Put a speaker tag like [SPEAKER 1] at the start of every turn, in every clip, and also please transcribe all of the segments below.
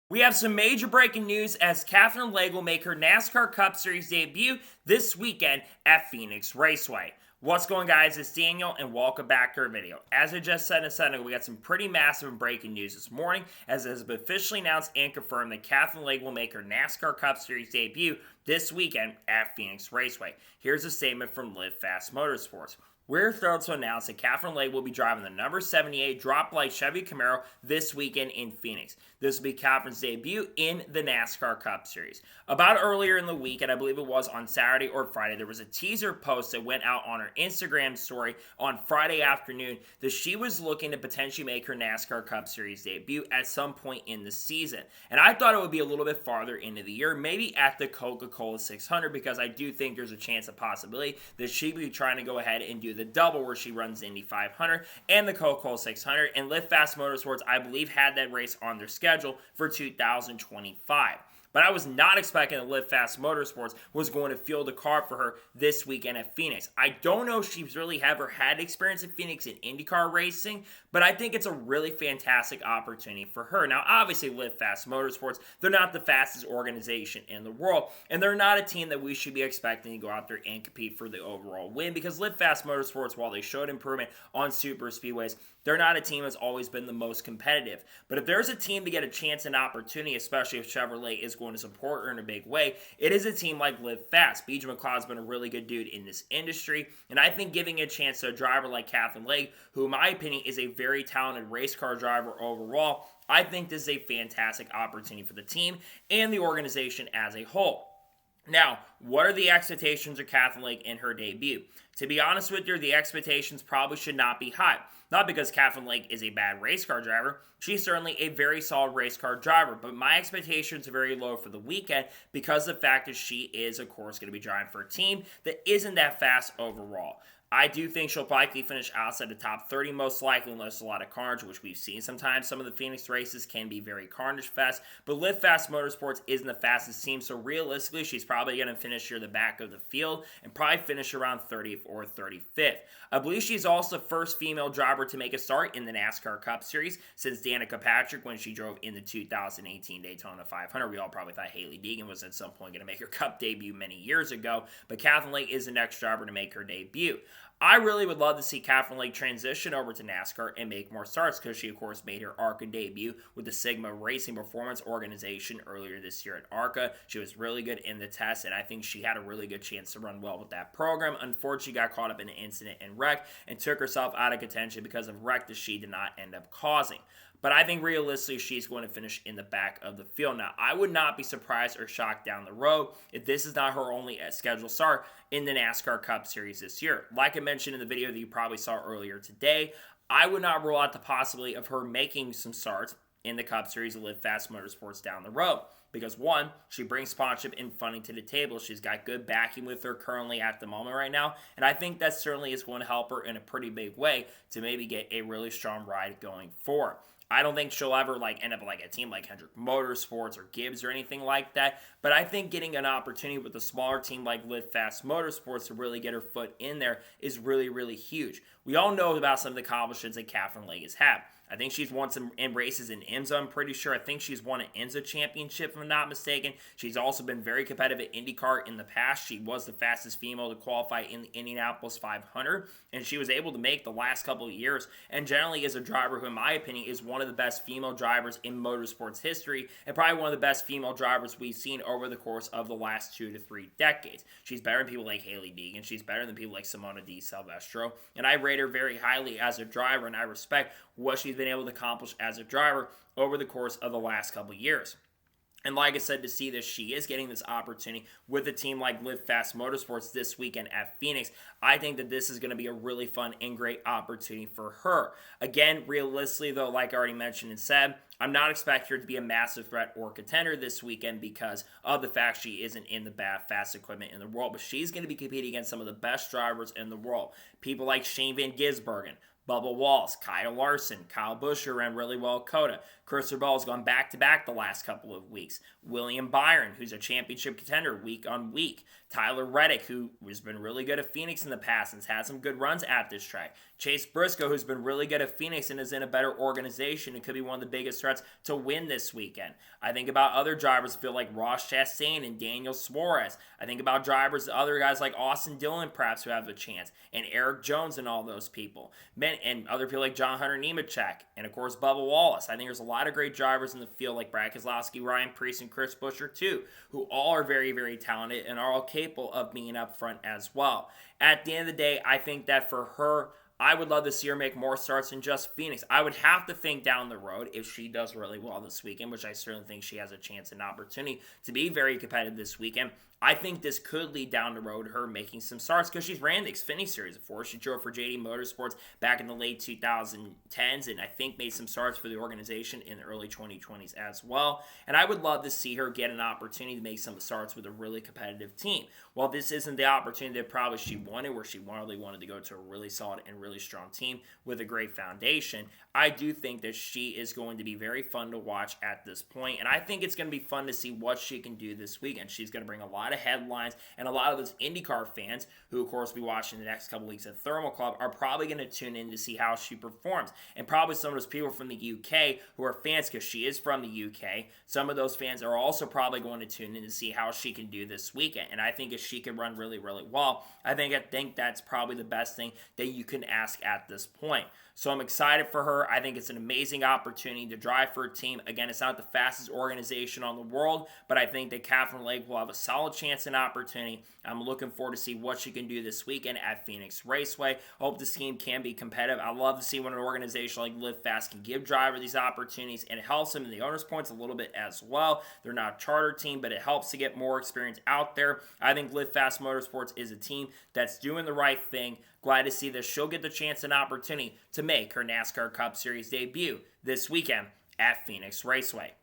[SPEAKER 1] We have some major breaking news as Katherine Legge will make her NASCAR Cup Series debut this weekend at Phoenix Raceway. What's going on, guys? It's Daniel and welcome back to our video. As I just said a second ago, we got some pretty massive and breaking news this morning as it has been officially announced and confirmed that Katherine Legge will make her NASCAR Cup Series debut this weekend at Phoenix Raceway. Here's a statement from Fast Motorsports. We're thrilled to announce that Katherine Legge will be driving the number 78 drop light Chevy Camaro this weekend in Phoenix. This will be Katherine's debut in the NASCAR Cup Series. About earlier in the week, and I believe it was on Saturday or Friday, there was a teaser post that went out on her Instagram story on Friday afternoon that she was looking to potentially make her NASCAR Cup Series debut at some point in the season. And I thought it would be a little bit farther into the year, maybe at the Coca-Cola 600, because I do think there's a chance, a possibility, that she would be trying to go ahead and do the double where she runs the Indy 500 and the Coca-Cola 600, and Fast Motorsports, I believe, had that race on their schedule for 2025. But I was not expecting that Fast Motorsports was going to field a car for her this weekend at Phoenix. I don't know if she's really ever had experience at Phoenix in IndyCar racing, but I think it's a really fantastic opportunity for her. Now, obviously, Fast Motorsports, they're not the fastest organization in the world, and they're not a team that we should be expecting to go out there and compete for the overall win, because Fast Motorsports, while they showed improvement on super speedways, they're not a team that's always been the most competitive. But if there's a team to get a chance and opportunity, especially if Chevrolet is going to support her in a big way, it is a team like Fast. BJ McLeod's been a really good dude in this industry, and I think giving a chance to a driver like Katherine Legge, who in my opinion is a very talented race car driver overall, I think this is a fantastic opportunity for the team and the organization as a whole. Now, what are the expectations of Katherine Legge in her debut? To be honest with you, the expectations probably should not be high. Not because Katherine Legge is a bad race car driver. She's certainly a very solid race car driver, but my expectations are very low for the weekend because of the fact that she is, of course, going to be driving for a team that isn't that fast overall. I do think she'll likely finish outside the top 30, most likely, unless a lot of carnage, which we've seen sometimes. Some of the Phoenix races can be very carnage fest, but Fast Motorsports isn't the fastest team, so realistically, she's probably going to finish near the back of the field and probably finish around 30th or 35th. I believe she's also the first female driver to make a start in the NASCAR Cup Series since Danica Patrick when she drove in the 2018 Daytona 500. We all probably thought Hailie Deegan was at some point going to make her Cup debut many years ago, but Katherine Legge is the next driver to make her debut. I really would love to see Katherine Legge transition over to NASCAR and make more starts because she, of course, made her ARCA debut with the Sigma Racing Performance Organization earlier this year at ARCA. She was really good in the test, and I think she had a really good chance to run well with that program. Unfortunately, got caught up in an incident and wreck and took herself out of contention because of wreck that she did not end up causing. But I think realistically, she's going to finish in the back of the field. Now, I would not be surprised or shocked down the road if this is not her only scheduled start in the NASCAR Cup Series this year. Like I mentioned in the video that you probably saw earlier today, I would not rule out the possibility of her making some starts in the Cup Series of Fast Motorsports down the road. Because one, she brings sponsorship and funding to the table. She's got good backing with her currently at the moment right now. And I think that certainly is going to help her in a pretty big way to maybe get a really strong ride going forward. I don't think she'll ever end up like a team like Hendrick Motorsports or Gibbs or anything like that. But I think getting an opportunity with a smaller team like Fast Motorsports to really get her foot in there is really, really huge. We all know about some of the accomplishments that Katherine Legge has had. I think she's won some races in IMSA, I'm pretty sure. I think she's won an IMSA championship, if I'm not mistaken. She's also been very competitive at IndyCar in the past. She was the fastest female to qualify in the Indianapolis 500, and she was able to make the last couple of years, and generally is a driver who, in my opinion, is one of the best female drivers in motorsports history, and probably one of the best female drivers we've seen over the course of the last 2 to 3 decades. She's better than people like Hailie Deegan. She's better than people like Simona Di Silvestro, and I rate her very highly as a driver, and I respect what she's been able to accomplish as a driver over the course of the last couple of years. And like I said, to see this, she is getting this opportunity with a team like Fast Motorsports this weekend at Phoenix. I think that this is going to be a really fun and great opportunity for her. Again, realistically, though, like I already mentioned and said, I'm not expecting her to be a massive threat or contender this weekend because of the fact she isn't in the fast equipment in the world. But she's going to be competing against some of the best drivers in the world. People like Shane Van Gisbergen, Bubba Wallace, Kyle Larson, Kyle Busch ran really well at COTA. Christopher Bell has gone back-to-back the last couple of weeks. William Byron, who's a championship contender week on week. Tyler Reddick, who has been really good at Phoenix in the past and has had some good runs at this track. Chase Briscoe, who's been really good at Phoenix and is in a better organization and could be one of the biggest threats to win this weekend. I think about other drivers who feel like Ross Chastain and Daniel Suarez. I think about drivers, other guys like Austin Dillon perhaps who have a chance, and Eric Jones and all those people. And other people like John Hunter Nemechek, and of course Bubba Wallace. I think there's a lot of great drivers in the field like Brad Keselowski, Ryan Preece, and Chris Buescher too, who all are very, very talented and are all capable of being up front as well. At the end of the day, I think that for her, I would love to see her make more starts than just Phoenix. I would have to think down the road if she does really well this weekend, which I certainly think she has a chance and opportunity to be very competitive this weekend. I think this could lead down the road her making some starts because she's ran the Xfinity Series before. She drove for JD Motorsports back in the late 2010s and I think made some starts for the organization in the early 2020s as well. And I would love to see her get an opportunity to make some starts with a really competitive team. While this isn't the opportunity that probably she wanted, where she really wanted to go to a really solid and really strong team with a great foundation, I do think that she is going to be very fun to watch at this point. And I think it's going to be fun to see what she can do this weekend. She's going to bring a lot of headlines, and a lot of those IndyCar fans, who of course will be watching the next couple weeks at Thermal Club, are probably going to tune in to see how she performs. And probably some of those people from the UK who are fans, because she is from the UK, some of those fans are also probably going to tune in to see how she can do this weekend. And I think if she can run really, really well, I think that's probably the best thing that you can ask at this point. So I'm excited for her. I think it's an amazing opportunity to drive for a team. Again, it's not the fastest organization on the world, but I think that Katherine Legge will have a solid chance and opportunity. I'm looking forward to see what she can do this weekend at Phoenix Raceway. Hope this team can be competitive. I love to see when an organization like Live Fast can give drivers these opportunities, and it helps them in the owner's points a little bit as well. They're not a charter team, but it helps to get more experience out there. I think Live Fast Motorsports is a team that's doing the right thing. Glad to see that she'll get the chance and opportunity to make her NASCAR Cup Series debut this weekend at Phoenix Raceway.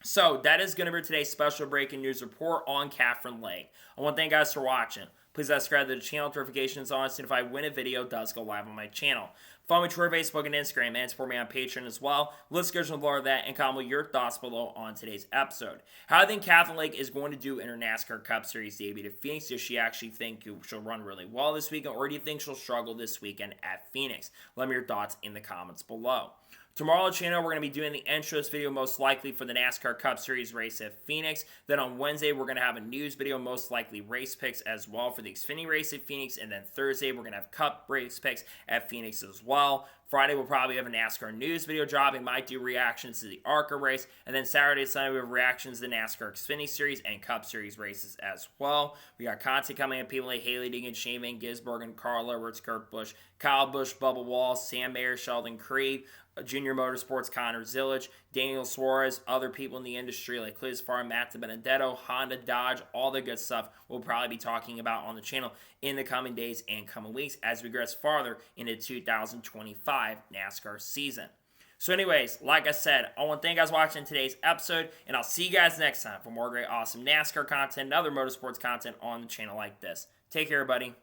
[SPEAKER 1] So that is going to be today's special breaking news report on Katherine Legge. I want to thank you guys for watching. Please subscribe to the channel, notifications on, so if I win a video, it does go live on my channel. Follow me on Twitter, Facebook, and Instagram, and support me on Patreon as well. Let's go to below that and comment your thoughts below on today's episode. How do you think Katherine Legge is going to do in her NASCAR Cup Series debut at Phoenix? Does she actually think she'll run really well this weekend, or do you think she'll struggle this weekend at Phoenix? Let me know your thoughts in the comments below. Tomorrow on the channel, we're going to be doing the intros video most likely for the NASCAR Cup Series race at Phoenix. Then on Wednesday, we're going to have a news video, most likely race picks as well for the Xfinity race at Phoenix. And then Thursday, we're going to have Cup race picks at Phoenix as well. Friday, we'll probably have a NASCAR news video dropping. Might do reactions to the ARCA race. And then Saturday and Sunday, we have reactions to the NASCAR Xfinity Series and Cup Series races as well. We got content coming in. People like Haley Deegan, Shane Van Gisbergen, Carl Edwards, Kurt Busch, Kyle Busch, Bubba Wallace, Sam Mayer, Sheldon Creed, Junior Motorsports, Connor Zillage, Daniel Suarez, other people in the industry like Liz Farr, Matt DiBenedetto, Honda, Dodge, all the good stuff we'll probably be talking about on the channel in the coming days and coming weeks as we progress farther into 2025 NASCAR season. So anyways, like I said, I want to thank you guys for watching today's episode, and I'll see you guys next time for more great, awesome NASCAR content and other motorsports content on the channel like this. Take care, everybody.